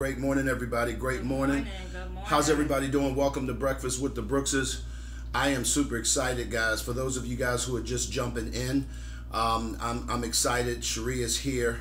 Great morning, everybody. Great morning. Good morning. How's everybody doing? Welcome to Breakfast with the Brookses. I am super excited, guys. For those of you guys who are just jumping in, I'm excited. Sheri is here.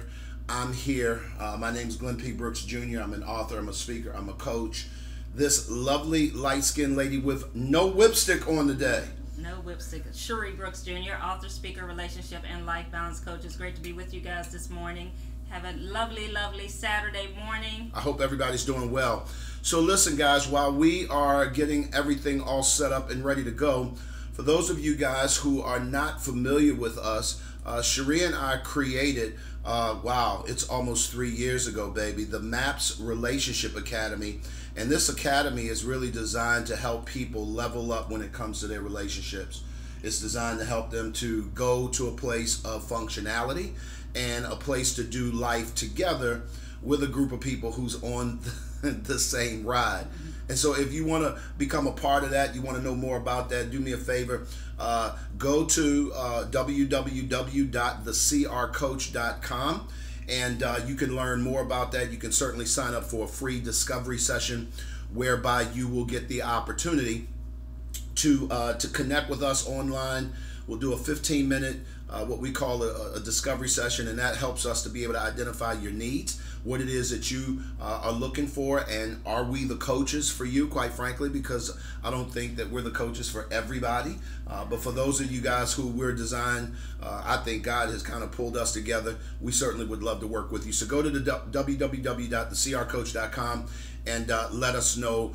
I'm here. My name is Glenn P. Brooks Jr. I'm an author. I'm a speaker. I'm a coach. This lovely light-skinned lady with no whipstick on today. No whipstick. Sheri Brooks Jr., author, speaker, relationship, and life balance coach. It's great to be with you guys this morning. Have a lovely, lovely Saturday morning. I hope everybody's doing well. So listen, guys, while we are getting everything all set up and ready to go, for those of you guys who are not familiar with us, Sheri and I created, wow, it's almost 3 years ago, baby, the MAPS Relationship Academy. And this academy is really designed to help people level up when it comes to their relationships. It's designed to help them to go to a place of functionality and a place to do life together with a group of people who's on the same ride. And so if you want to become a part of that, you want to know more about that, do me a favor, go to www.thecrcoach.com and you can learn more about that. You can certainly sign up for a free discovery session whereby you will get the opportunity to connect with us online. We'll do a 15-minute what we call a discovery session, and that helps us to be able to identify your needs, what it is that you are looking for, and are we the coaches for you, quite frankly, because I don't think that we're the coaches for everybody, but for those of you guys who we're designed, I think God has kind of pulled us together. We certainly would love to work with you. So go to the www.thecrcoach.com and let us know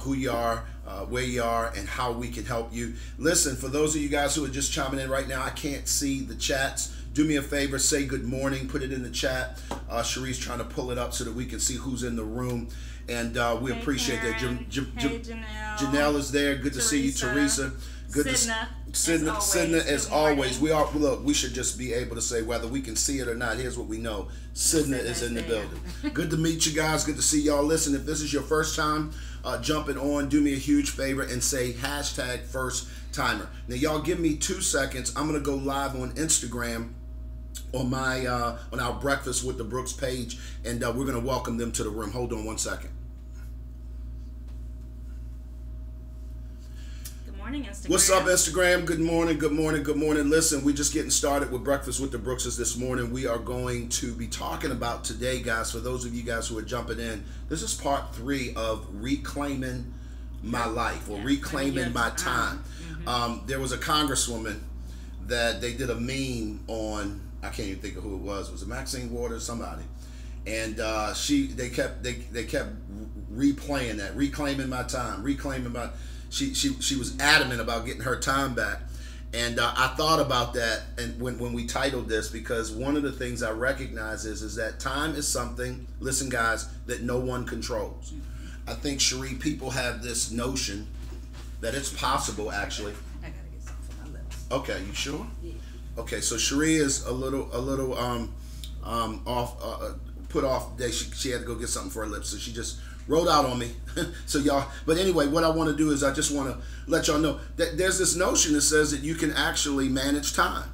who you are, where you are, and how we can help you. Listen, for those of you guys who are just chiming in right now, I can't see the chats. Do me a favor, say good morning, put it in the chat. Sheri's trying to pull it up so that we can see who's in the room. And we appreciate that. Janelle is there. Good to see you, Teresa. Good Sidna, as always. We should just be able to say whether we can see it or not. Here's what we know. Sidna is in the building. Good to meet you guys. Good to see y'all. Listen, if this is your first time jumping on, do me a huge favor and say hashtag first timer. Now, y'all give me 2 seconds. I'm going to go live on Instagram on my on our Breakfast with the Brooks page, and we're going to welcome them to the room. Hold on 1 second. Instagram. What's up, Instagram? Good morning, good morning, good morning. Listen, we're just getting started with Breakfast with the Brookses this morning. We are going to be talking about today, guys, for those of you guys who are jumping in, this is part 3 of reclaiming my life, or reclaiming my time. There was a congresswoman that they did a meme on, I can't even think of who it was it Maxine Waters, somebody, and they kept replaying that, reclaiming my time, reclaiming my. She was adamant about getting her time back, and I thought about that, and when we titled this, because one of the things I recognize is that time is something, listen guys, that no one controls. I think, Sheri, people have this notion that it's possible, actually. I gotta get something for my lips. Okay, you sure? Yeah. Okay, so Sheri is a little put off today. She had to go get something for her lips, so she just rolled out on me. So y'all, but anyway, what I want to do is I just want to let y'all know that there's this notion that says that you can actually manage time.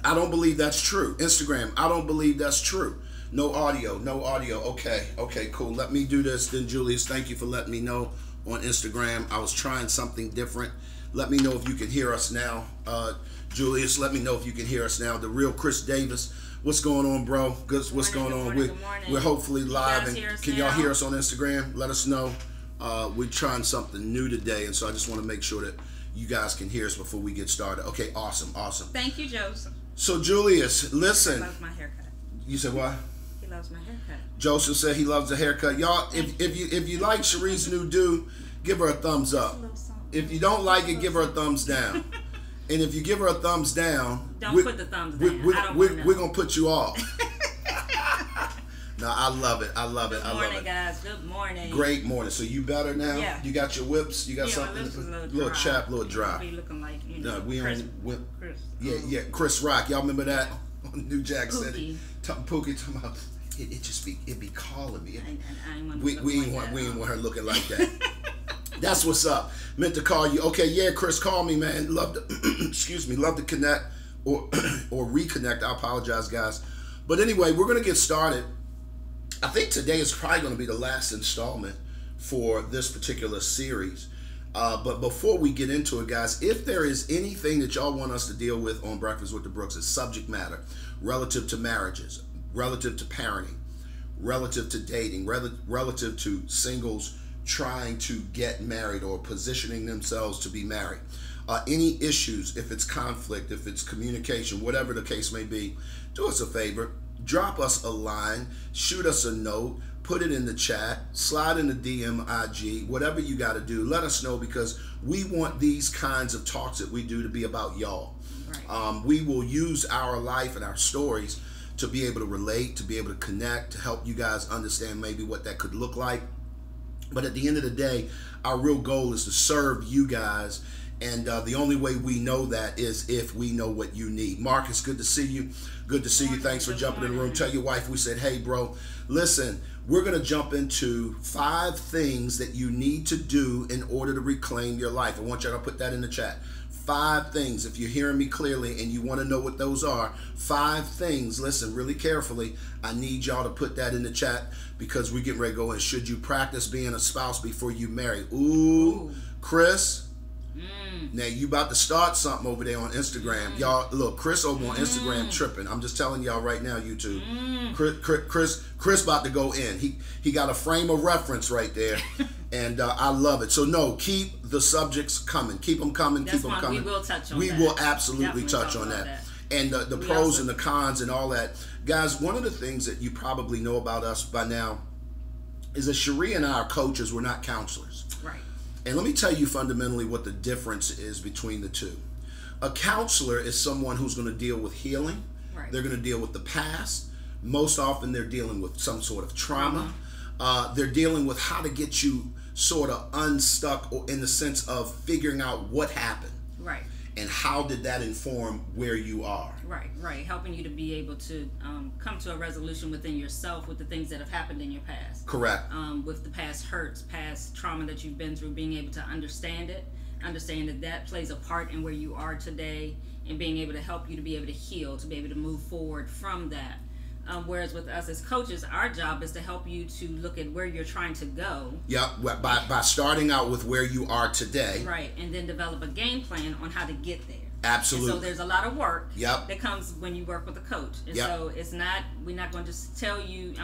I don't believe that's true. Instagram, I don't believe that's true. No audio, no audio. Okay, cool. Let me do this then, Julius. Thank you for letting me know on Instagram. I was trying something different. Let me know if you can hear us now. Julius, let me know if you can hear us now. The real Chris Davis. What's going on, bro? What's going on? We're hopefully live, and can y'all hear us on Instagram? Let us know. We're trying something new today, and so I just want to make sure that you guys can hear us before we get started. Okay, awesome. Thank you, Joseph. So, Julius, listen. He loves my haircut. You said what? He loves my haircut. Joseph said he loves the haircut. Y'all, if you like Sheri's new do, give her a thumbs up. If you don't like it, give her a thumbs down. And if you give her a thumbs down, don't put the thumbs down. We're gonna put you off. No, I love it. Good morning, guys. Good morning. Great morning. So you better now? Yeah. You got your whips. You got something. My lips is a little chap, little dry. Be looking like Chris. Yeah, Chris Rock. Y'all remember that on New Jack Pookie. City? Pookie talking about it be calling me. We ain't want her looking like that. That's what's up. Meant to call you. Okay, yeah, Chris, call me, man. Love to excuse me, love to connect or reconnect. I apologize, guys. But anyway, we're gonna get started. I think today is probably going to be the last installment for this particular series. But before we get into it, guys, if there is anything that y'all want us to deal with on Breakfast with the Brooks, it's subject matter relative to marriages, relative to parenting, relative to dating, relative to singles trying to get married or positioning themselves to be married. Any issues, if it's conflict, if it's communication, whatever the case may be, do us a favor, drop us a line, shoot us a note, put it in the chat, slide in the DM, IG, whatever you got to do. Let us know, because we want these kinds of talks that we do to be about y'all. Right. We will use our life and our stories to be able to relate, to be able to connect, to help you guys understand maybe what that could look like. But at the end of the day, our real goal is to serve you guys. And the only way we know that is if we know what you need. Marcus, good to see you. Good to see you. Thanks for jumping in the room. Tell your wife we said, hey, bro, listen, we're going to jump into 5 things that you need to do in order to reclaim your life. I want y'all to put that in the chat. 5 things. If you're hearing me clearly and you want to know what those are, 5 things. Listen really carefully. I need y'all to put that in the chat, because we get ready to go in. Should you practice being a spouse before you marry? Ooh. Chris. Now you about to start something over there on Instagram. Y'all, look, Chris over on Instagram tripping. I'm just telling y'all right now, YouTube. Chris about to go in. He got a frame of reference right there. And I love it. So no, keep the subjects coming. Keep them coming. Keep them coming. We will touch on that. We will absolutely touch on that. And the pros and the cons and all that. Guys, one of the things that you probably know about us by now is that Sheri and I are coaches. We're not counselors. Right. And let me tell you fundamentally what the difference is between the two. A counselor is someone who's going to deal with healing. Right. They're going to deal with the past. Most often they're dealing with some sort of trauma. They're dealing with how to get you sort of unstuck, or in the sense of figuring out what happened. Right. And how did that inform where you are. Right. Helping you to be able to come to a resolution within yourself with the things that have happened in your past. Correct. With the past hurts, past trauma that you've been through, being able to understand it, understand that that plays a part in where you are today, and being able to help you to be able to heal, to be able to move forward from that. Whereas with us as coaches, our job is to help you to look at where you're trying to go. Yep, by starting out with where you are today. Right, and then develop a game plan on how to get there. Absolutely. And so there's a lot of work that comes when you work with a coach. And so it's not, we're not going to just tell you,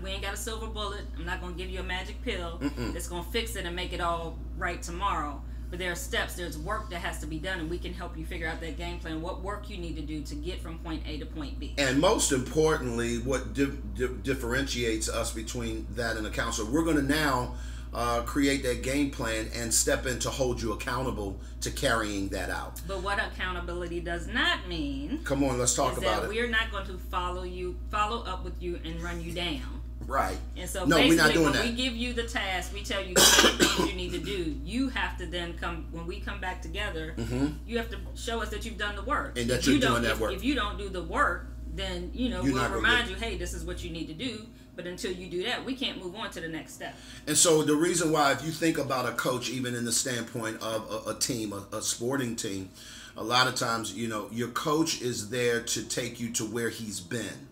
we ain't got a silver bullet. I'm not going to give you a magic pill that's going to fix it and make it all right tomorrow. But there are steps, there's work that has to be done, and we can help you figure out that game plan, what work you need to do to get from point A to point B. And most importantly, what differentiates us between that and a counselor, we're going to now create that game plan and step in to hold you accountable to carrying that out. But what accountability does not mean, come on, let's talk about it. We're not going to follow up with you and run you down. Right. And so no, basically, we're not doing when that. we give you the task, we tell you the things you need to do. You have to then when we come back together, you have to show us that you've done the work. And that you're doing that work. If you don't do the work, then we'll remind you, hey, this is what you need to do. But until you do that, we can't move on to the next step. And so the reason why, if you think about a coach, even in the standpoint of a team, a sporting team, a lot of times, your coach is there to take you to where he's been.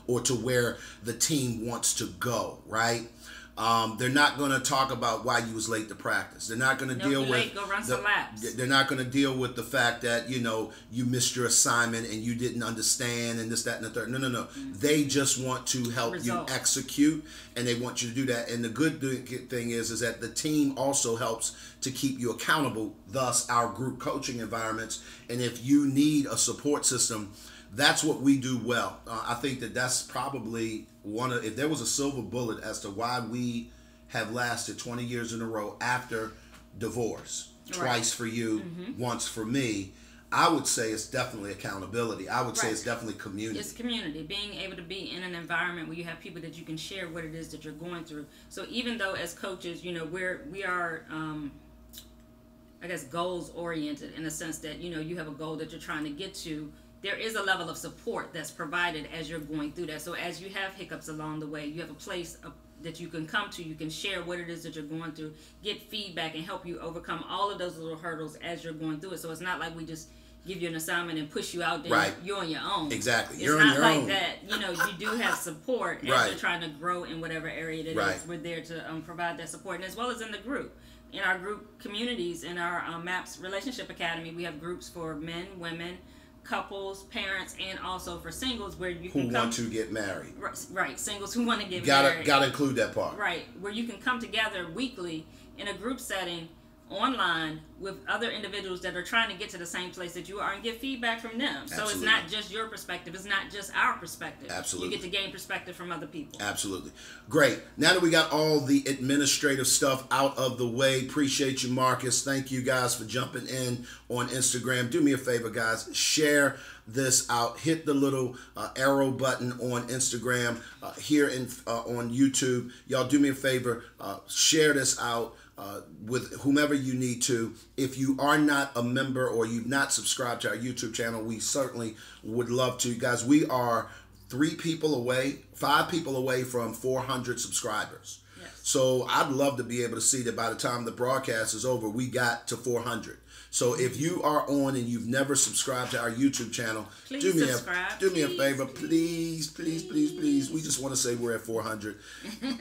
Or to where the team wants to go, right? They're not going to talk about why you was late to practice. They're not going to deal with go run some laps. They're not going to deal with the fact that you missed your assignment and you didn't understand and this, that, and the third. No. They just want to help you execute, and they want you to do that. And the good thing is that the team also helps to keep you accountable. Thus, our group coaching environments. And if you need a support system, that's what we do well. I think that's probably if there was a silver bullet as to why we have lasted 20 years in a row after divorce, twice for you, once for me, I would say it's definitely accountability. I would say it's definitely community. It's community. Being able to be in an environment where you have people that you can share what it is that you're going through. So even though as coaches, we are I guess goals oriented in the sense that you have a goal that you're trying to get to, there is a level of support that's provided as you're going through that. So as you have hiccups along the way, you have a place that you can come to, you can share what it is that you're going through, get feedback, and help you overcome all of those little hurdles as you're going through it. So it's not like we just give you an assignment and push you out there. Right. You're on your own. Exactly. It's You're on not your like own. that. You know, you do have support as Right. you're trying to grow in whatever area that Right. is. We're there to provide that support, and as well as in the group. In our group communities, in our MAPS Relationship Academy, we have groups for men, women, couples, parents, and also for singles where you can want to get married. Right, singles who want to get married. Gotta include that part. Right, where you can come together weekly in a group setting online with other individuals that are trying to get to the same place that you are and get feedback from them. So Absolutely. it's not just your perspective, it's not just our perspective. Absolutely. You get to gain perspective from other people. Absolutely. Great. Now that we got all the administrative stuff out of the way, appreciate you, Marcus. Thank you guys for jumping in on Instagram. Do me a favor, guys. Share this out. Hit the little arrow button on Instagram, here on YouTube. Y'all do me a favor. Share this out with whomever you need to. If you are not a member or you've not subscribed to our YouTube channel, we certainly would love to. Guys, we are 5 people away from 400 subscribers. Yes. So I'd love to be able to see that by the time the broadcast is over, we got to 400. So if you are on and you've never subscribed to our YouTube channel, Please do me subscribe. do me a favor, please. We just want to say we're at 400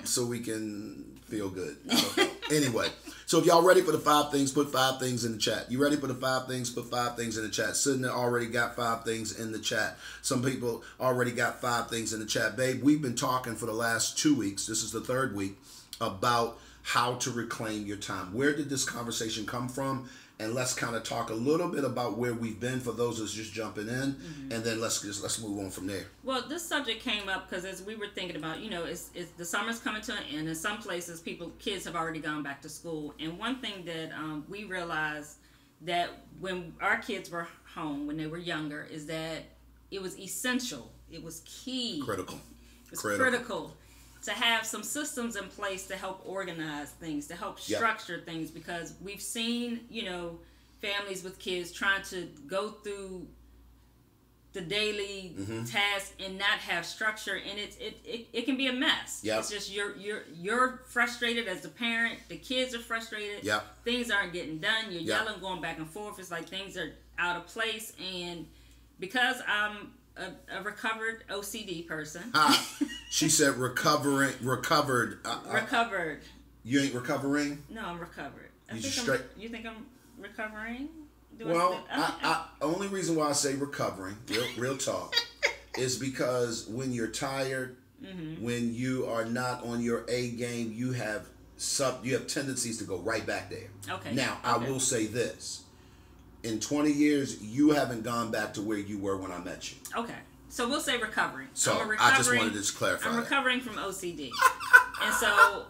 so we can feel good. I don't know. Anyway, so if y'all ready for the 5 things, put 5 things in the chat. You ready for the 5 things? Put 5 things in the chat. Sydney already got 5 things in the chat. Some people already got 5 things in the chat. Babe, we've been talking for the last 2 weeks. This is the 3rd week about how to reclaim your time. Where did this conversation come from? And let's kind of talk a little bit about where we've been for those that's just jumping in, and then let's move on from there. Well, this subject came up because as we were thinking about, it's the summer's coming to an end. In some places, kids have already gone back to school. And one thing that we realized that when our kids were home, when they were younger, is that it was essential. It was key. Critical. It was critical to have some systems in place to help organize things, to help structure things, because we've seen, families with kids trying to go through the daily tasks and not have structure, and it can be a mess. Yep. It's just you're frustrated as the parent, the kids are frustrated. Yep. Things aren't getting done. You're yelling, going back and forth. It's like things are out of place, and because I'm a recovered OCD person. She said recovered. Recovered. You ain't recovering? No, I'm recovered. You think I'm recovering? Only reason why I say recovering, real talk, is because when you're tired, when you are not on your A game, you have tendencies to go right back there. Okay. Now, I will say this. In 20 years, you haven't gone back to where you were when I met you. Okay. So we'll say recovering. So I just wanted to clarify. I'm recovering from OCD. And so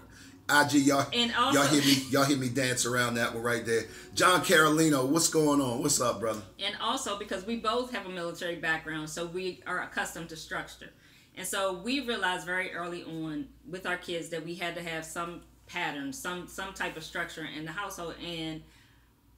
IG, y'all hear me dance around that one right there. John Carolino, what's going on? What's up, brother? And also because we both have a military background, so we are accustomed to structure. And so we realized very early on with our kids that we had to have some pattern, some type of structure in the household. And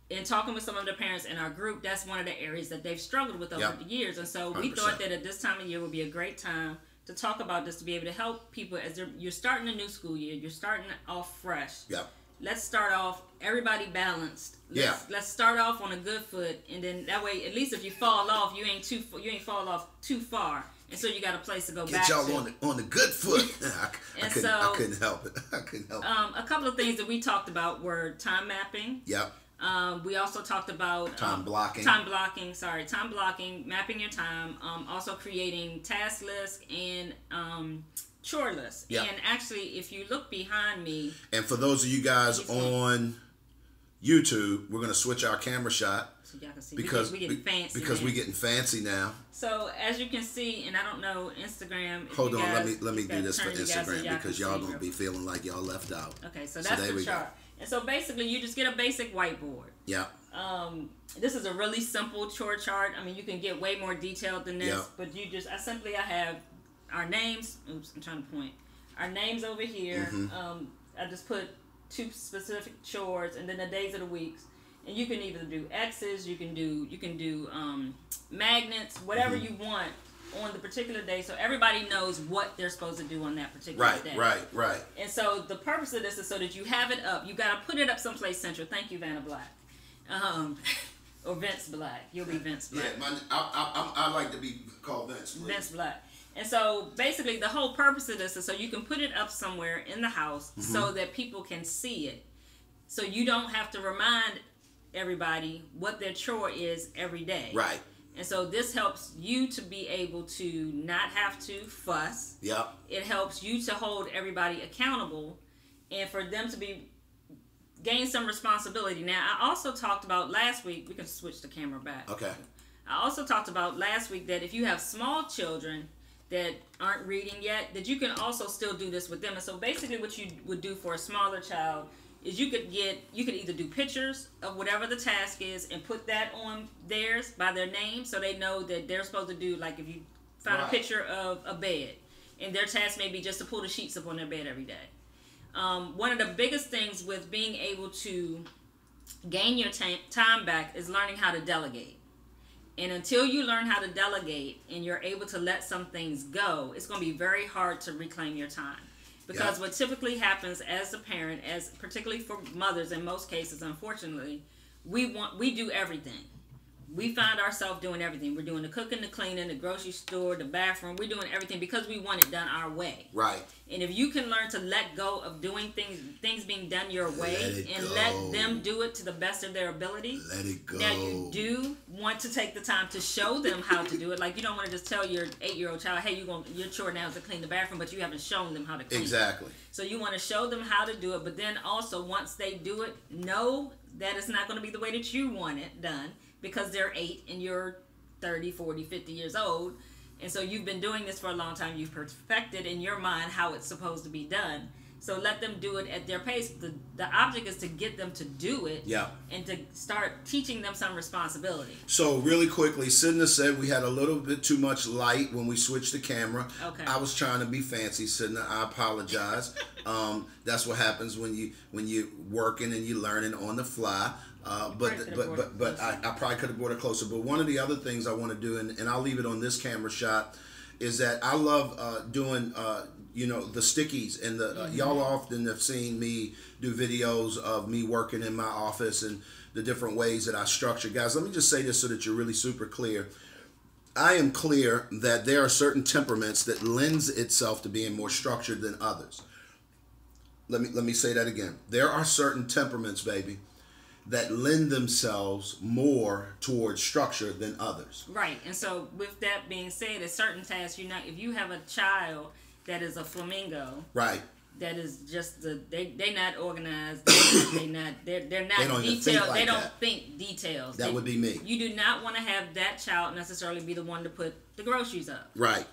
in talking with some of the parents in our group, that's one of the areas that they've struggled with over the years. And so we 100%. thought that at this time of year would be a great time to talk about this, to be able to help people as you're starting a new school year, you're starting off fresh. Yep. Let's start off everybody balanced. Let's start off on a good foot, and then that way, at least if you fall off, you ain't fall off too far, and so you got a place to go back to. Get y'all on the good foot. I couldn't help it. A couple of things that we talked about were time mapping. Yep. We also talked about time blocking, mapping your time, also creating task lists and chore lists. Yep. And actually, if you look behind me, and for those of you guys on YouTube, we're going to switch our camera shot so y'all can see because we getting fancy we're getting fancy now. So as you can see, and I don't know Instagram. Hold on, let me do this for Instagram because y'all don't be feeling like y'all left out. Okay, so that's the chart. And so basically, you just get a basic whiteboard. Yeah. This is a really simple chore chart. I mean, you can get way more detailed than this, but I have our names. Oops, I'm trying to point. Our names over here. I just put 2 specific chores and then the days of the weeks. And you can either do X's, you can do magnets, whatever you want on the particular day, so everybody knows what they're supposed to do on that particular day. Right. And so the purpose of this is so that you have it up. You got to put it up someplace central. Thank you, Vanna Black. Or Vince Black. You'll be Vince Black. Yeah, I like to be called Vince. Please. Vince Black. And so basically the whole purpose of this is so you can put it up somewhere in the house so that people can see it. So you don't have to remind everybody what their chore is every day. Right. And so this helps you to be able to not have to fuss. Yep. It helps you to hold everybody accountable and for them to gain some responsibility. Now, I also talked about last week, we can switch the camera back. Okay. I also talked about last week that if you have small children that aren't reading yet, that you can also still do this with them. And so basically what you would do for a smaller child is you could either do pictures of whatever the task is and put that on theirs by their name so they know that they're supposed to do, like if you find a picture of a bed and their task may be just to pull the sheets up on their bed every day. One of the biggest things with being able to gain your time back is learning how to delegate. And until you learn how to delegate and you're able to let some things go, it's going to be very hard to reclaim your time. Because what typically happens as a parent, particularly for mothers in most cases, unfortunately, we do everything. We find ourselves doing everything. We're doing the cooking, the cleaning, the grocery store, the bathroom. We're doing everything because we want it done our way. Right. And if you can learn to let go of doing things being done your way and let them do it to the best of their ability. Let it go. Now you do want to take the time to show them how to do it. Like you don't want to just tell your 8-year-old child, hey, your chore now is to clean the bathroom, but you haven't shown them how to clean Exactly. it. So you want to show them how to do it, but then also once they do it, know that it's not going to be the way that you want it done. Because they're 8 and you're 30, 40, 50 years old. And so you've been doing this for a long time. You've perfected in your mind how it's supposed to be done. So let them do it at their pace. The object is to get them to do it and to start teaching them some responsibility. So really quickly, Sidna said we had a little bit too much light when we switched the camera. Okay. I was trying to be fancy, Sidna. I apologize. That's what happens when you working and you learning on the fly. But I probably could have brought it closer. But one of the other things I want to do, and I'll leave it on this camera shot, is that I love doing the stickies and the y'all often have seen me do videos of me working in my office and the different ways that I structure. Guys, let me just say this so that you're really super clear. I am clear that there are certain temperaments that lends itself to being more structured than others. Let me say that again. There are certain temperaments, baby, that lend themselves more towards structure than others. Right. And so with that being said, at certain tasks, if you have a child that is a flamingo, right, that is just they're not organized, they're not don't detailed, they don't think details. That would be me. You do not want to have that child necessarily be the one to put the groceries up. Right.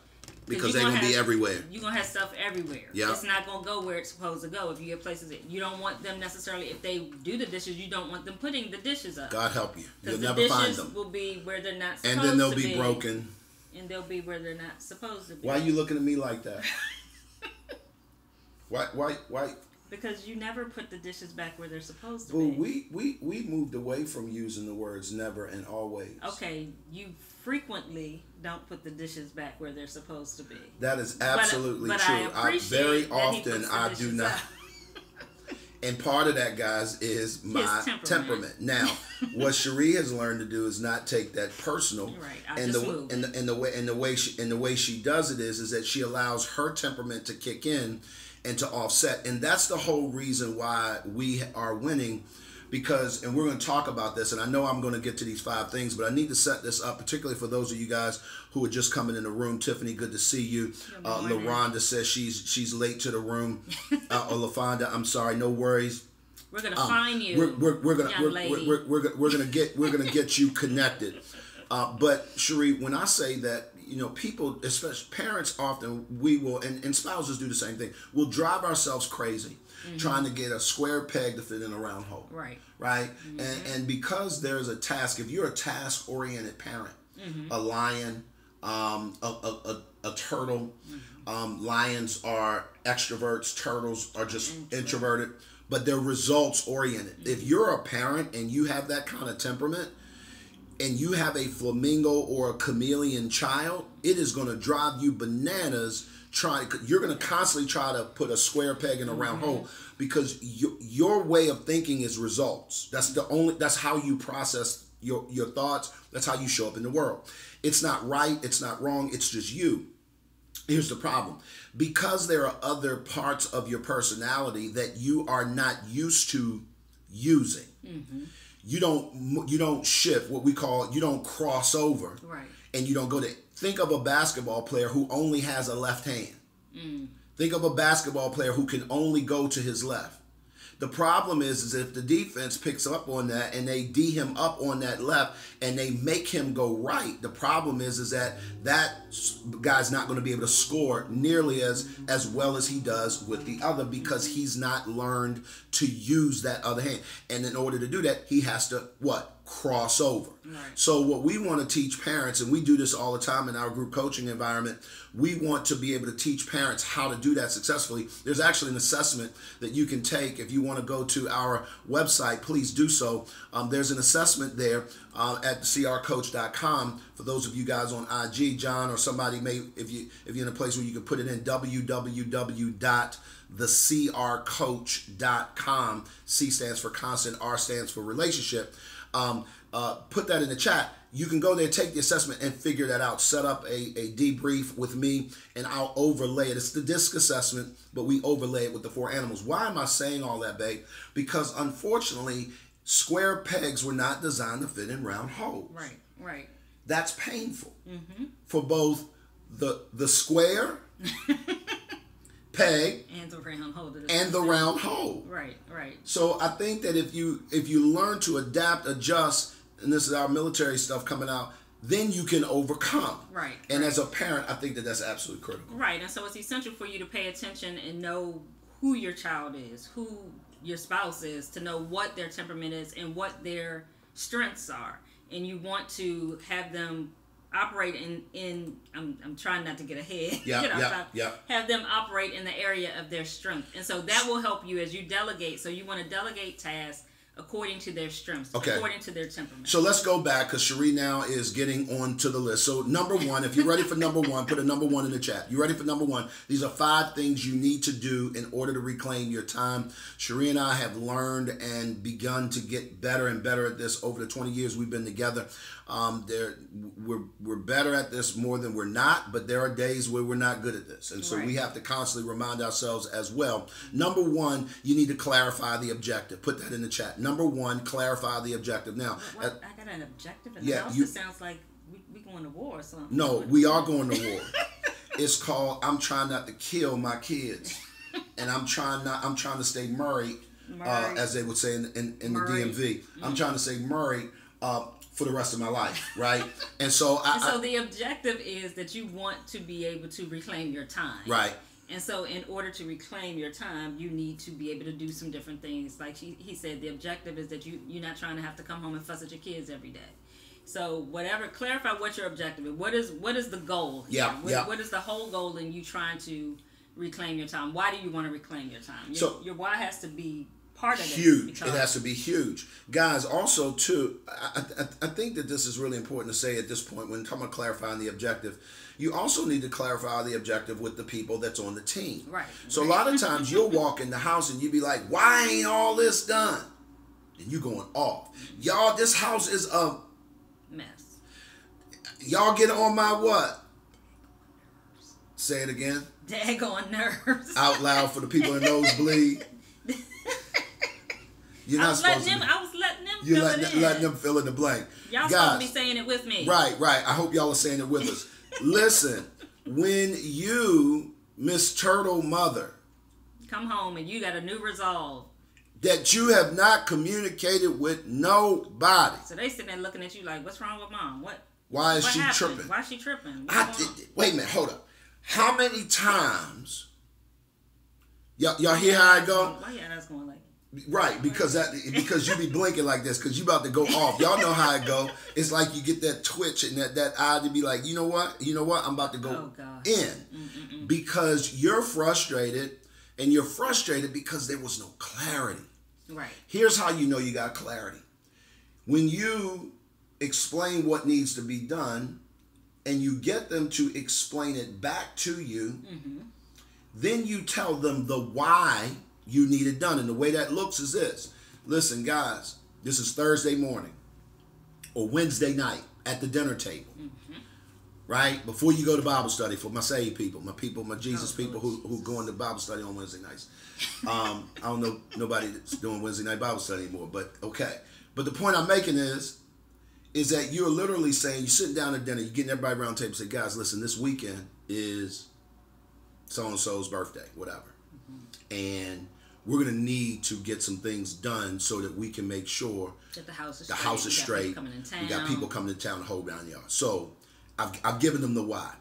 Because they're going to be everywhere. You're going to have stuff everywhere. Yep. It's not going to go where it's supposed to go. If you get places, you don't want them necessarily, if they do the dishes, you don't want them putting the dishes up. God help you. You'll the never find them. Dishes will be where they're not supposed to be. And then they'll be broken. And they'll be where they're not supposed to be. Why are you looking at me like that? Why? Because you never put the dishes back where they're supposed to Well, be. we moved away from using the words never and always. Okay, you frequently don't put the dishes back where they're supposed to be. That is absolutely but true. I appreciate very often I do not. And part of that, guys, is my temperament. Now, what Sheri has learned to do is not take that personal. Right. And the way she does it is that she allows her temperament to kick in and to offset. And that's the whole reason why we are winning. Because, and we're going to talk about this, and I know I'm going to get to these 5 things, but I need to set this up, particularly for those of you guys who are just coming in the room. Tiffany, good to see you. LaRonda says she's late to the room. LaFonda, I'm sorry, no worries. We're going to find you. We're gonna get you connected. But Sheri, when I say that, people, especially parents, often we will, and spouses do the same thing. We'll drive ourselves crazy. Trying to get a square peg to fit in a round hole. Right. And because there's a task, if you're a task-oriented parent, a lion, a turtle, lions are extroverts, turtles are just introverted, but they're results-oriented. If you're a parent and you have that kind of temperament, and you have a flamingo or a chameleon child, it is going to drive you bananas. You're going to constantly try to put a square peg in a round hole because your way of thinking is results. That's how you process your thoughts. That's how you show up in the world. It's not right. It's not wrong. It's just you. Here's the problem. Because there are other parts of your personality that you are not used to using. Mm-hmm. You don't shift, what we call, you don't cross over. Right. And you don't go to, think of a basketball player who only has a left hand. Mm. Think of a basketball player who can only go to his left. The problem is if the defense picks up on that and they D him up on that left and they make him go right, the problem is that guy's not going to be able to score nearly as well as he does with the other, because he's not learned to use that other hand. And in order to do that, he has to, what? Cross over. Right. So what we want to teach parents, and we do this all the time in our group coaching environment, we want to be able to teach parents how to do that successfully. There's actually an assessment that you can take. If you want to go to our website, please do so. There's an assessment there at crcoach.com. For those of you guys on IG, John or somebody may, if you're in a place where you can put it in, www.thecrcoach.com. C stands for constant, R stands for relationship. Put that in the chat. You can go there, take the assessment, and figure that out. Set up a debrief with me, and I'll overlay it. It's the DISC assessment, but we overlay it with the 4 animals. Why am I saying all that, babe? Because unfortunately, square pegs were not designed to fit in round holes. Right, right. That's painful for both the square peg and the round hole. Right, right. So I think that if you learn to adapt, adjust, and this is our military stuff coming out, then you can overcome. Right. And as a parent, I think that that's absolutely critical. Right. And so it's essential for you to pay attention and know who your child is, who your spouse is, to know what their temperament is and what their strengths are. And you want to have them operate in I'm trying not to get ahead. Have them operate in the area of their strength. And so that will help you as you delegate. So you want to delegate tasks according to their strengths, according to their temperament. So let's go back, because Sheri now is getting onto the list. So number 1, if you're ready for number 1, put a number 1 in the chat. You ready for number 1? These are 5 things you need to do in order to reclaim your time. Sheri and I have learned and begun to get better and better at this over the 20 years we've been together. We're better at this more than we're not, but there are days where we're not good at this. And so we have to constantly remind ourselves as well. Number 1, you need to clarify the objective. Put that in the chat. Number 1, clarify the objective. Now, I got an objective in the house. It sounds like we going to war or something. No, we are going to war. It's called I'm trying not to kill my kids, and I'm trying to stay married, as they would say in the DMV. I'm trying to stay married for the rest of my life, right? And so the objective is that you want to be able to reclaim your time, right? And so in order to reclaim your time, you need to be able to do some different things. Like he said, the objective is that you're not trying to have to come home and fuss at your kids every day. So clarify what your objective is. What is the goal? What is the whole goal in you trying to reclaim your time? Why do you want to reclaim your time? Your why has to be part of it. Huge. It has to be huge. Guys, also too, I think that this is really important to say at this point when talking about clarifying the objective. You also need to clarify the objective with the people that's on the team. Right. So a lot of times you'll walk in the house and you'll be like, why ain't all this done? And you going off. Y'all, this house is a mess. Y'all get on my what? Say it again. Daggone nerves. Out loud for the people in nosebleed. You're not supposed to. I was letting them You're fill it in. letting them fill in the blank. Y'all supposed to be saying it with me. Right. I hope y'all are saying it with us. Listen, when you, Miss Turtle Mother, come home and you got a new resolve that you have not communicated with nobody. So they sitting there looking at you like, what's wrong with mom? Why is she happened? tripping? Why is she tripping? Wait a minute, hold up. How many times y'all hear how I go? Why your eyes going like? Right, because you be blinking like this, because you about to go off. Y'all know how it go. It's like you get that twitch and that eye to be like, you know what, I'm about to go in. Because you're frustrated, and you're frustrated because there was no clarity. Right. Here's how you know you got clarity. When you explain what needs to be done, and you get them to explain it back to you, then you tell them the why you need it done. And the way that looks is this. Listen, guys, this is Thursday morning. or Wednesday night at the dinner table. Right? Before you go to Bible study, for my saved people, my Jesus people who go into Bible study on Wednesday nights. I don't know nobody that's doing Wednesday night Bible study anymore, but okay. But the point I'm making is that you're literally saying, you're sitting down at dinner, you're getting everybody around the table, say, guys, listen, this weekend is so-and-so's birthday, whatever. And we're going to need to get some things done so that we can make sure that the house is straight. We got people coming to town to hold down y'all. So I've given them the why.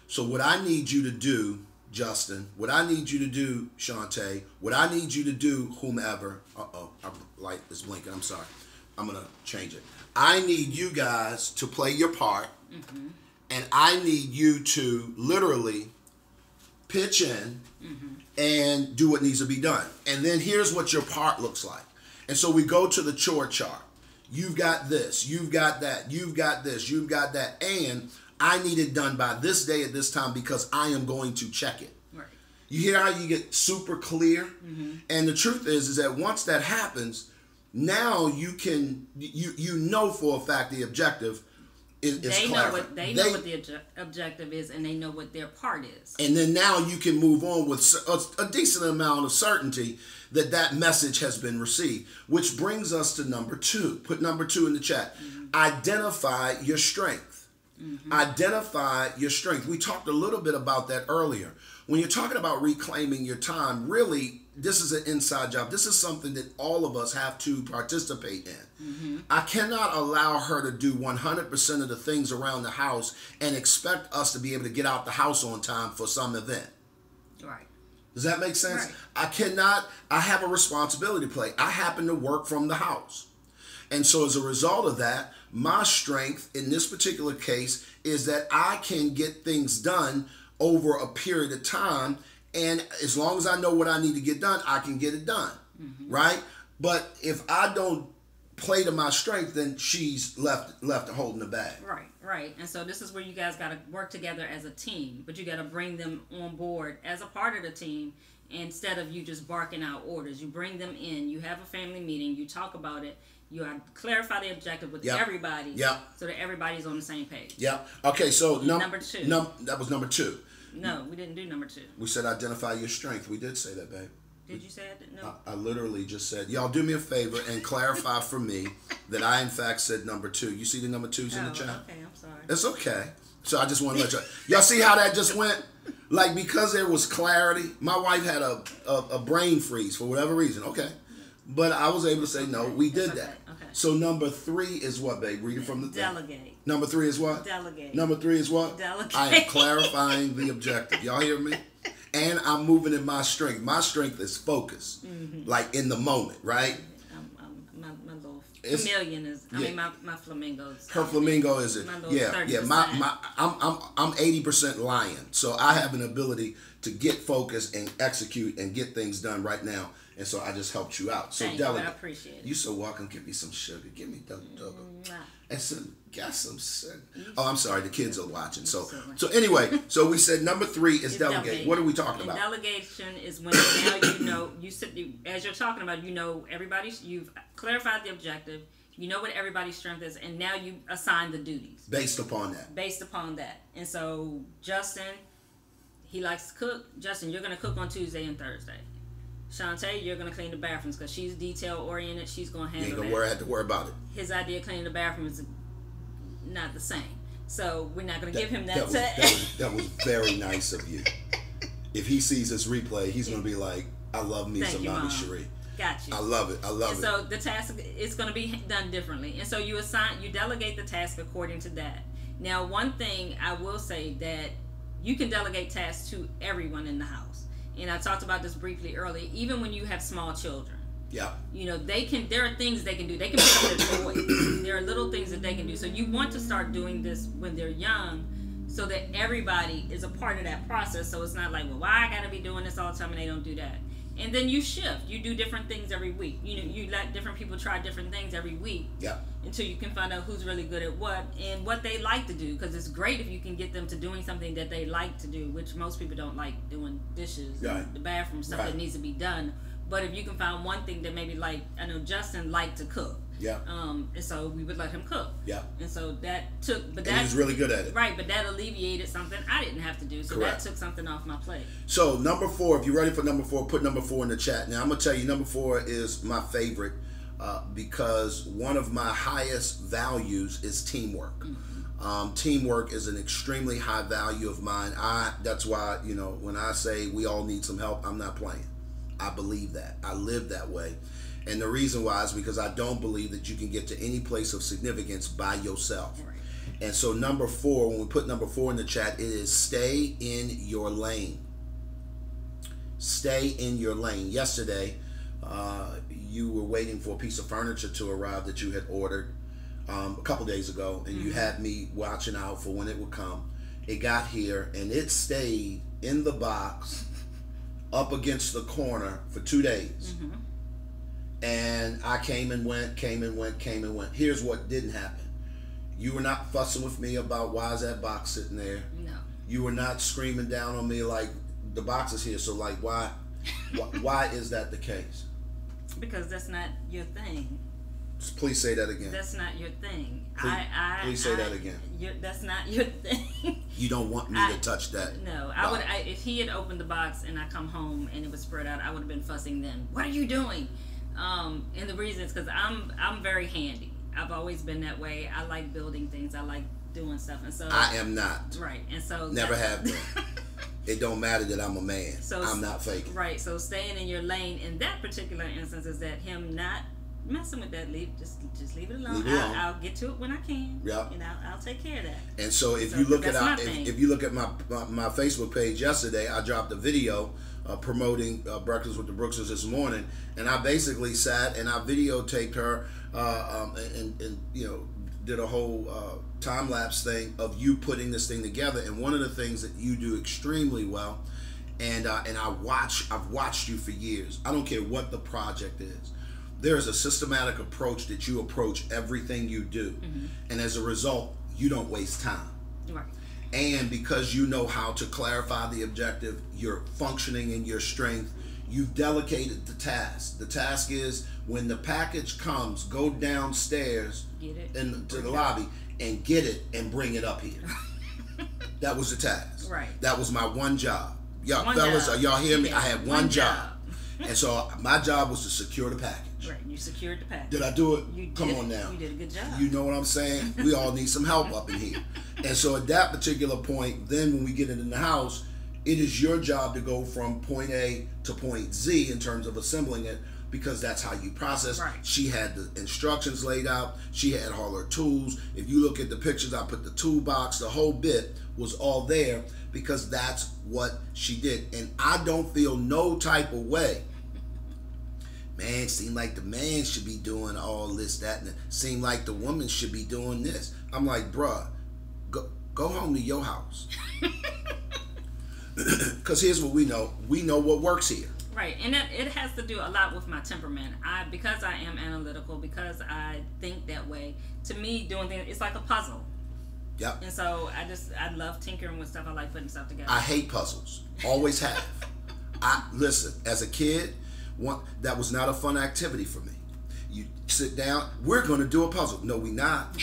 So what I need you to do, Justin, what I need you to do, Shantae, what I need you to do, whomever, our light is blinking, I'm sorry. I'm going to change it. I need you guys to play your part, and I need you to literally pitch in and do what needs to be done. And then here's what your part looks like. And so we go to the chore chart. You've got this, you've got that, you've got this, you've got that, and I need it done by this day at this time because I am going to check it. Right. You hear how you get super clear? And the truth is that once that happens, now you can, you know for a fact the objective is clarified. They know what the objective is, and they know what their part is. And then now you can move on with a decent amount of certainty that that message has been received. Which brings us to number 2. Put number 2 in the chat. Identify your strength. Identify your strength. We talked a little bit about that earlier. When you're talking about reclaiming your time, really, this is an inside job. This is something that all of us have to participate in. I cannot allow her to do 100% of the things around the house and expect us to be able to get out the house on time for some event. Right. Does that make sense? Right. I have a responsibility to play. I happen to work from the house. And so as a result of that, my strength in this particular case is that I can get things done over a period of time. And as long as I know what I need to get done, I can get it done. Right? But if I don't play to my strength, then she's left holding the bag. Right. And so this is where you guys got to work together as a team. But you got to bring them on board as a part of the team instead of you just barking out orders. You bring them in. You have a family meeting. You talk about it. You clarify the objective with everybody so that everybody's on the same page. Okay, so number 2. That was number 2. No, we didn't do number 2. We said identify your strength. We did say that, babe. Did you say it? No. I literally just said, y'all do me a favor and clarify for me that I, in fact, said number 2. You see the number 2's in the chat? Okay, I'm sorry. It's okay. So I just want to let y'all see how that just went? Like, because there was clarity, my wife had a brain freeze for whatever reason. Okay. But I was able to say, no, we did that. Okay. So number 3 is what, babe? Read it from the thing. Delegate. Number 3 is what? Delegate. Number 3 is what? Delegate. I am clarifying the objective. Y'all hear me? And I'm moving in my strength. My strength is focus, like in the moment, right? My little chameleon is. My flamingos. Her flamingo is it? I'm 80% lion, so I have an ability to get focused and execute and get things done right now. And so I just helped you out. So Thank you, I appreciate it. You so welcome. Give me some sugar. Give me double. And got some sugar. Oh, I'm sorry. The kids are watching. So anyway, so we said number 3 is delegate. What are we talking about? Delegation is when now as you're talking about, you've clarified the objective. You know what everybody's strength is, and now you assign the duties. Based upon that. And so Justin, he likes to cook. Justin, you're going to cook on Tuesday and Thursday. Shantae, you're going to clean the bathrooms because she's detail-oriented. She's going to handle that. You ain't going to worry about it. His idea of cleaning the bathroom is not the same. So we're not going to give him that. That was very nice of you. If he sees this replay, he's going to be like, I love me some Mommy Sheri. Got you. I love it. So the task is going to be done differently. And so you delegate the task according to that. Now, one thing I will say that you can delegate tasks to everyone in the house. And I talked about this briefly earlier. Even when you have small children, there are things they can do. They can pick up their toys. There are little things that they can do. So you want to start doing this when they're young, so that everybody is a part of that process. So it's not like, well, why I got to be doing this all the time and they don't do that. And then you shift. You do different things every week. You let different people try different things every week. Until you can find out who's really good at what and what they like to do. Because it's great if you can get them to doing something that they like to do, which most people don't like doing dishes, the bathroom stuff that needs to be done. But if you can find one thing that maybe I know Justin liked to cook. Yeah. And so we would let him cook. Yeah. And so that took, but and he was really good at it. Right, but that alleviated something I didn't have to do. So Correct. that took something off my plate. So number 4, if you're ready for number 4, put number 4 in the chat. Now I'm gonna tell you, number 4 is my favorite because one of my highest values is teamwork. Mm-hmm. Teamwork is an extremely high value of mine. That's why, you know, when I say we all need some help, I'm not playing. I believe that. I live that way. And the reason why is because I don't believe that you can get to any place of significance by yourself. Right. And so number 4, when we put number 4 in the chat, it is stay in your lane. Stay in your lane. Yesterday, you were waiting for a piece of furniture to arrive that you had ordered a couple days ago, and you had me watching out for when it would come. It got here, and it stayed in the box up against the corner for 2 days. Mm-hmm. And I came and went. Here's what didn't happen. You were not fussing with me about why is that box sitting there. No. You were not screaming down on me like the box is here. So like why is that the case? Because that's not your thing. Please say that again. That's not your thing. Please say that again. That's not your thing. You don't want me to touch that. No, I would. If he had opened the box and I come home and it was spread out, I would have been fussing then. What are you doing? And the reason is because I'm very handy. I've always been that way. I like building things. I like doing stuff, and so I am not. Right, and so never have been. It don't matter that I'm a man. So I'm not faking. Right. So staying in your lane in that particular instance is that him not messing with that. Just leave it alone. Leave it alone. I'll get to it when I can. Yeah. And I'll take care of that. And so if you look at if you look at my Facebook page yesterday, I dropped a video promoting Breakfast with the Brookses this morning, and I basically sat and I videotaped her and you know did a whole time lapse thing of you putting this thing together. And one of the things that you do extremely well, and I've watched you for years. I don't care what the project is. There is a systematic approach that you approach everything you do, mm-hmm. and as a result, you don't waste time. Right. And because you know how to clarify the objective, you're functioning in your strength, you've delegated the task. The task is when the package comes, go downstairs to the lobby and get it and bring it up here. That was the task. Right. That was my one job. Fellas, are y'all hear me? I had one job. And so my job was to secure the package. Right, you secured the package. Did I do it? You Come did. on now. You did a good job. You know what I'm saying? We all need some help up in here. And so at that particular point, then when we get it in the house, it is your job to go from point A to point Z in terms of assembling it, because that's how you process. Right. She had the instructions laid out. She had all her tools. If you look at the pictures, I put the toolbox, the whole bit was all there because that's what she did. And I don't feel no type of way. Man, seem like the man should be doing all this, that, and it seem like the woman should be doing this. I'm like, bruh, go home to your house. Because here's what we know. We know what works here. Right, and it has to do a lot with my temperament. Because I am analytical, because I think that way, to me, doing things, it's like a puzzle. Yep. And so I love tinkering with stuff. I like putting stuff together. I hate puzzles. Always have. Listen, as a kid, that was not a fun activity for me. You sit down, we're going to do a puzzle. No, we not.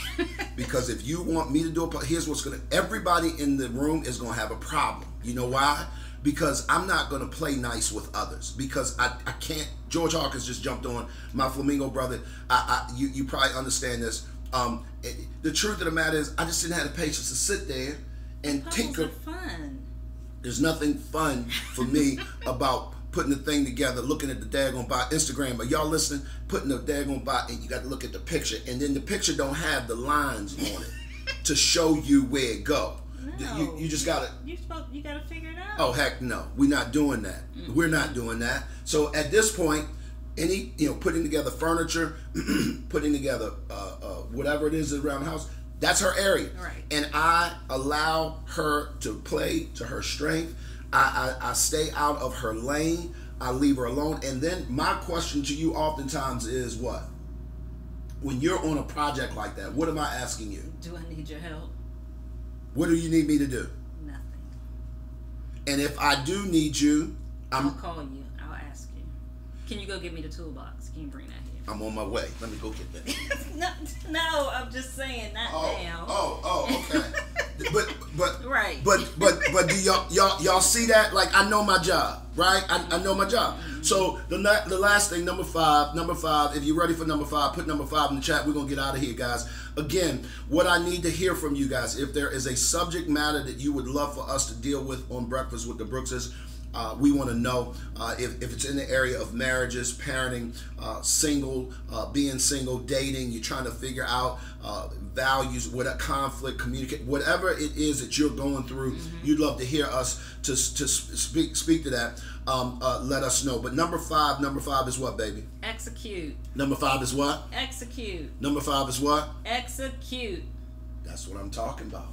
Because if you want me to do a puzzle, here's what's going to, everybody in the room is going to have a problem. You know why? Because I'm not going to play nice with others. Because I can't, George Hawkins just jumped on, my Flamingo brother. You probably understand this. The truth of the matter is, I just didn't have the patience to sit there and tinker. Puzzles are fun. There's nothing fun for me about putting the thing together, looking at the daggone bot. Instagram, are y'all listening? Putting the daggone bot, and you got to look at the picture, and then the picture don't have the lines on it to show you where it go. No, you just gotta. You gotta figure it out. Oh heck no, we're not doing that. Mm-hmm. We're not doing that. So at this point, putting together furniture, putting together whatever it is around the house, that's her area. Right. And I allow her to play to her strength. I stay out of her lane. I leave her alone. And then my question to you oftentimes is what? When you're on a project like that, what am I asking you? Do I need your help? What do you need me to do? Nothing. And if I do need you, I'll call you. I'll ask you. Can you go get me the toolbox? Can you bring that here? I'm on my way. Let me go get that. no, I'm just saying, not now. Okay. but right. But do y'all see that? Like, I know my job, right? I know my job. So the last thing, number five. If you're ready for number 5, put number 5 in the chat. We're gonna get out of here, guys. Again, what I need to hear from you guys, if there is a subject matter that you would love for us to deal with on Breakfast with the Brookses, we want to know if it's in the area of marriages, parenting, single, being single, dating, you're trying to figure out values, what a conflict, communicate, whatever it is that you're going through, you'd love to hear us to speak to that. Let us know. But number five is what, baby? Execute. Number 5 is what? Execute. Number 5 is what? Execute. That's what I'm talking about.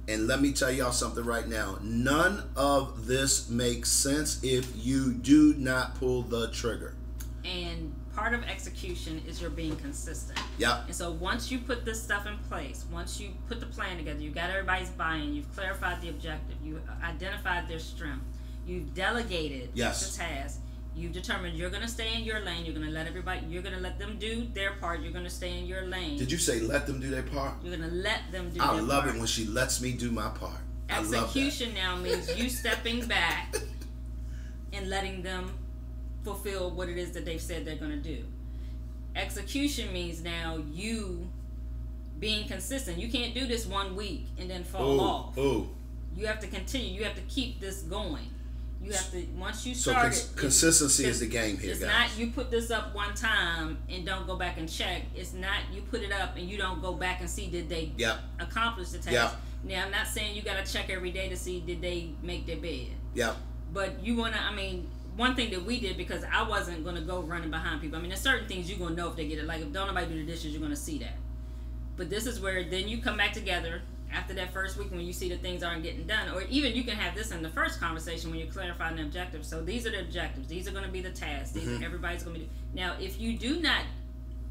And let me tell y'all something right now. None of this makes sense if you do not pull the trigger. And part of execution is you're being consistent. Yeah. And so once you put this stuff in place, once you put the plan together, you got everybody's buy-in, you've clarified the objective, you identified their strength, you've delegated the task, you've determined you're going to stay in your lane, you're going to let them do their part, you're going to stay in your lane. Did you say let them do their part? You're going to let them do their part. I love it when she lets me do my part. Execution now means you stepping back and letting them fulfill what it is that they've said they're going to do. Execution means now you being consistent. You can't do this 1 week and then fall off. You have to continue. You have to keep this going. You have to, once you start it. Consistency is the game here, guys. It's not you put this up one time and don't go back and check. It's not you put it up and you don't go back and see did they accomplish the task. Now, I'm not saying you got to check every day to see did they make their bed. But you want to, one thing that we did, because I wasn't going to go running behind people. There's certain things you're going to know if they get it. Like if don't nobody do the dishes, you're going to see that. But this is where then you come back together after that first week when you see that things aren't getting done. Or even you can have this in the first conversation when you're clarifying the objectives. So these are the objectives. These are going to be the tasks. These are everybody's going to be. Now, if you do not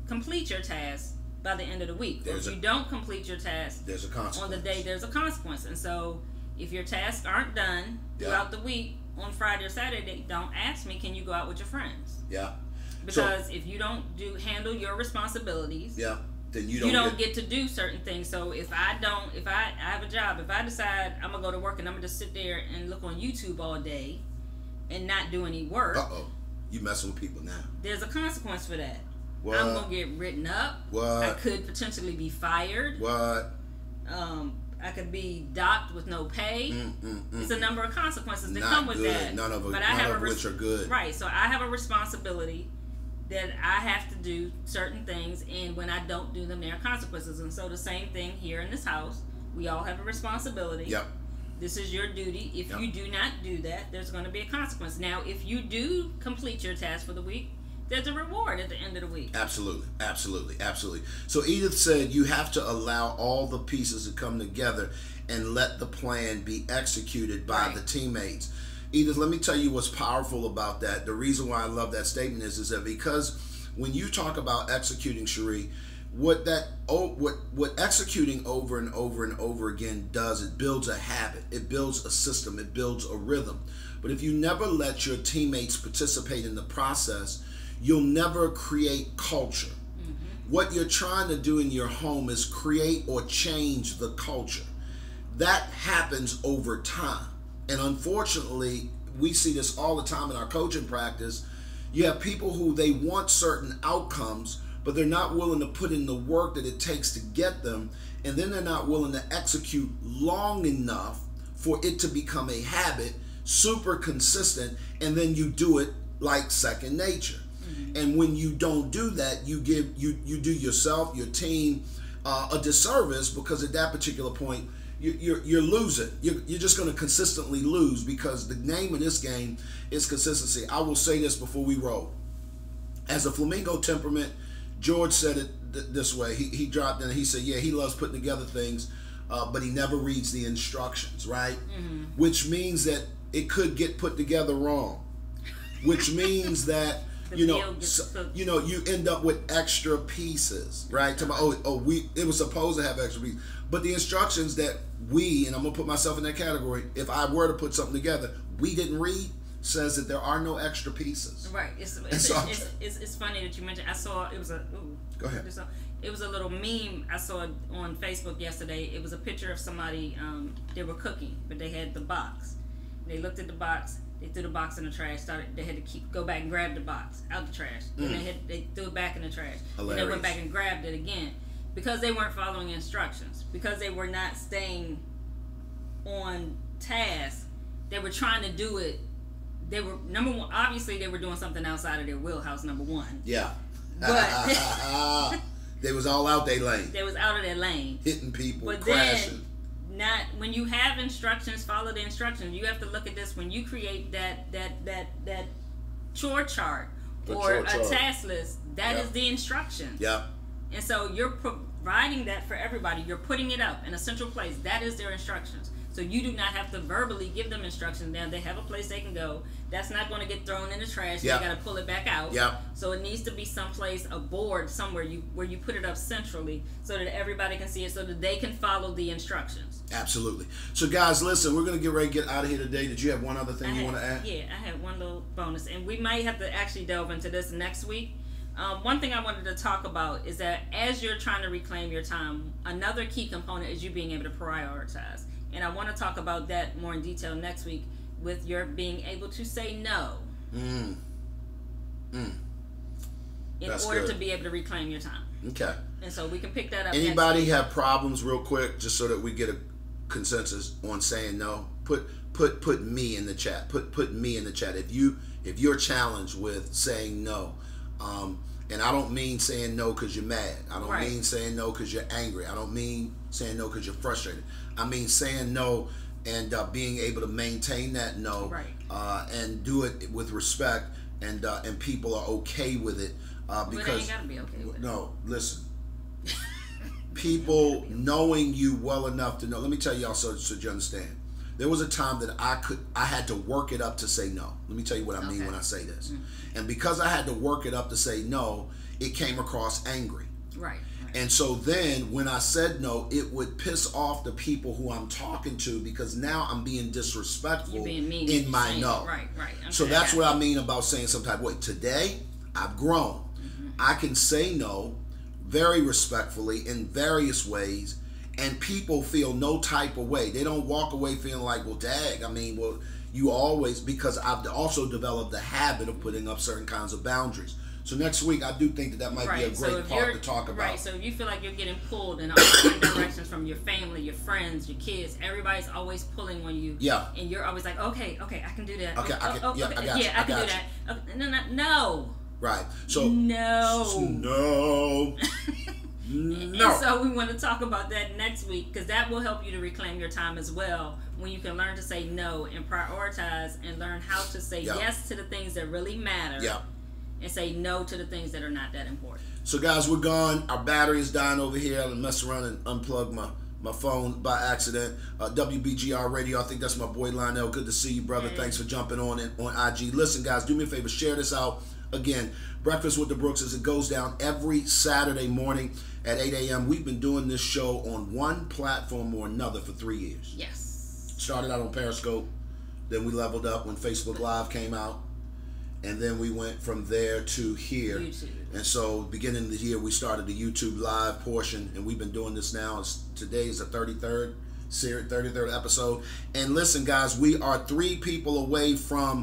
complete your task by the end of the week, or if you don't complete your task there's a consequence. On the day, there's a consequence. And so if your tasks aren't done throughout the week, on Friday or Saturday, don't ask me, can you go out with your friends? Because if you don't handle your responsibilities, then you don't get to do certain things. So if I have a job, if I decide I'm gonna go to work and I'm gonna just sit there and look on YouTube all day and not do any work, you messing with people now. There's a consequence for that. What? I'm gonna get written up. What? I could potentially be fired. What? I could be docked with no pay. It's a number of consequences that come with that. None of which are good. Right. So I have a responsibility that I have to do certain things, and when I don't do them, there are consequences. And so the same thing here in this house. We all have a responsibility. This is your duty. If you do not do that, there's going to be a consequence. Now, if you do complete your task for the week, there's a reward at the end of the week. Absolutely. So Edith said you have to allow all the pieces to come together and let the plan be executed by the teammates. Edith, let me tell you what's powerful about that. The reason why I love that statement is that because when you talk about executing, Sheri, what executing over and over and over again does, it builds a habit, it builds a system, it builds a rhythm. But if you never let your teammates participate in the process, you'll never create culture. What you're trying to do in your home is create or change the culture. That happens over time. And unfortunately, we see this all the time in our coaching practice. You have people who they want certain outcomes, but they're not willing to put in the work that it takes to get them. And then they're not willing to execute long enough for it to become a habit, super consistent, and then you do it like second nature. And when you don't do that, you do yourself, your team, a disservice, because at that particular point, you're losing. You're just going to consistently lose, because the name of this game is consistency. I will say this before we roll. As a Flamingo temperament, George said it this way. He dropped in and he said, he loves putting together things, but he never reads the instructions, right? Which means that it could get put together wrong. Which means that you end up with extra pieces, right? It was supposed to have extra pieces. But the instructions that and I'm going to put myself in that category, if I were to put something together, we didn't read, says that there are no extra pieces. Right. It's funny that you mentioned. I saw it was a. Ooh, go ahead. It was a little meme I saw on Facebook yesterday. It was a picture of somebody. They were cooking, but they had the box. They looked at the box. They threw the box in the trash. They had to go back and grab the box out the trash. Then they threw it back in the trash. Hilarious. And they went back and grabbed it again because they weren't following instructions. Because they were not staying on task. They were trying to do it. They were, number one, obviously they were doing something outside of their wheelhouse, number one. Yeah. But they was all out their lane. They was out of their lane. Hitting people, but crashing. Then, when you have instructions, follow the instructions. You have to look at this when you create that chore chart or a task list. That is the instruction. Yep. And so you're providing that for everybody. You're putting it up in a central place. That is their instructions. So you do not have to verbally give them instructions. Now they have a place they can go. That's not going to get thrown in the trash. Yep. You got to pull it back out. Yep. So it needs to be someplace, a board somewhere where you put it up centrally so that everybody can see it, so that they can follow the instructions. Absolutely. So guys, listen, we're going to get ready to get out of here today. Did you have one other thing you want to add? Yeah, I had one little bonus, and we might have to actually delve into this next week. One thing I wanted to talk about is that as you're trying to reclaim your time, another key component is you being able to prioritize. And I want to talk about that more in detail next week with your being able to say no in order to be able to reclaim your time. Okay. And so we can pick that up. Anybody have problems real quick, just so that we get a consensus on saying no? Put me in the chat. Put me in the chat. If you're challenged with saying no, and I don't mean saying no because you're mad. I don't mean saying no because you're angry. I don't mean saying no because you're frustrated. I mean saying no and being able to maintain that no, and do it with respect, and people are okay with it. Because they ain't gotta be okay with it. No, listen. People knowing you well enough to know. Let me tell y'all so you understand. There was a time that I had to work it up to say no. Let me tell you what I mean when I say this. And because I had to work it up to say no, it came across angry. Right. And so then when I said no, it would piss off the people who I'm talking to, because now I'm being disrespectful. You're being mean in my no. Right. Okay, so that's what I mean about saying some type of way. Today, I've grown. I can say no very respectfully in various ways, and people feel no type of way. They don't walk away feeling like, well, dag, I mean, well, you always, because I've also developed the habit of putting up certain kinds of boundaries. So next week, I do think that might be a great part to talk about. Right, so if you feel like you're getting pulled in all different directions from your family, your friends, your kids, everybody's always pulling on you. Yeah. And you're always like, okay, I can do that. Okay, I can do that. Okay, no. Right. So no. No. And so we want to talk about that next week, because that will help you to reclaim your time as well, when you can learn to say no and prioritize and learn how to say yes to the things that really matter and say no to the things that are not that important. So guys, we're gone. Our battery is dying over here. I messed around and unplugged my phone by accident. WBGR Radio, I think that's my boy Lionel. Good to see you, brother. Hey. Thanks for jumping on IG. Listen, guys, do me a favor, share this out. Again, Breakfast with the Brookses, it goes down every Saturday morning at 8 a.m. We've been doing this show on one platform or another for 3 years. Yes. Started out on Periscope, then we leveled up when Facebook Live came out, and then we went from there to here. YouTube. And so beginning of the year, we started the YouTube Live portion, and we've been doing this now. Today is the 33rd episode. And listen, guys, we are 5 people away from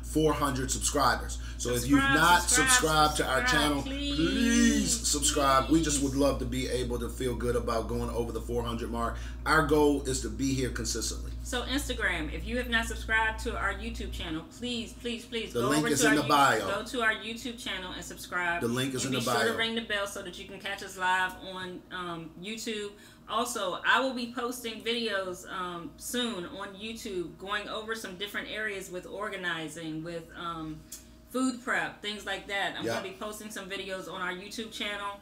400 subscribers. So if you've not subscribed to our channel, please subscribe. We just would love to be able to feel good about going over the 400 mark. Our goal is to be here consistently. So Instagram, if you have not subscribed to our YouTube channel, please the link is in the bio. Go to our YouTube channel and subscribe. The link is in the bio. Be sure to ring the bell so that you can catch us live on YouTube. Also, I will be posting videos soon on YouTube, going over some different areas with organizing, with food prep, things like that. I'm going to be posting some videos on our YouTube channel.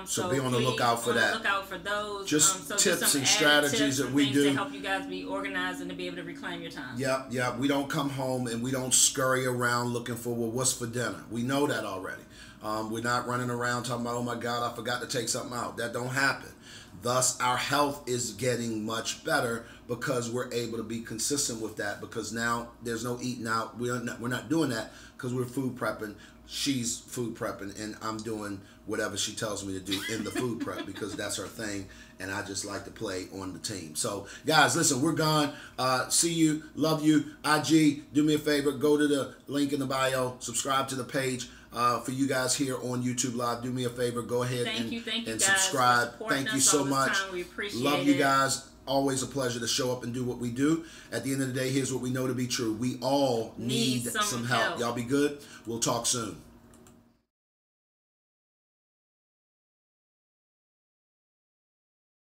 So be on the lookout for that. Look out for those. Just tips and strategies that we do to help you guys be organized and to be able to reclaim your time. Yep. We don't come home and we don't scurry around looking for, well, what's for dinner. We know that already. We're not running around talking about, oh my God, I forgot to take something out. That don't happen. Thus, our health is getting much better because we're able to be consistent with that, because now there's no eating out. We're not doing that because we're food prepping. She's food prepping, and I'm doing whatever she tells me to do in the food prep because that's her thing, and I just like to play on the team. So, guys, listen, we're gone. See you. Love you. IG, do me a favor. Go to the link in the bio. Subscribe to the page. For you guys here on YouTube Live, do me a favor. Go ahead and subscribe. Thank you so much. We appreciate Love you guys. Always a pleasure to show up and do what we do. At the end of the day, here's what we know to be true. We all need some help. Y'all be good. We'll talk soon.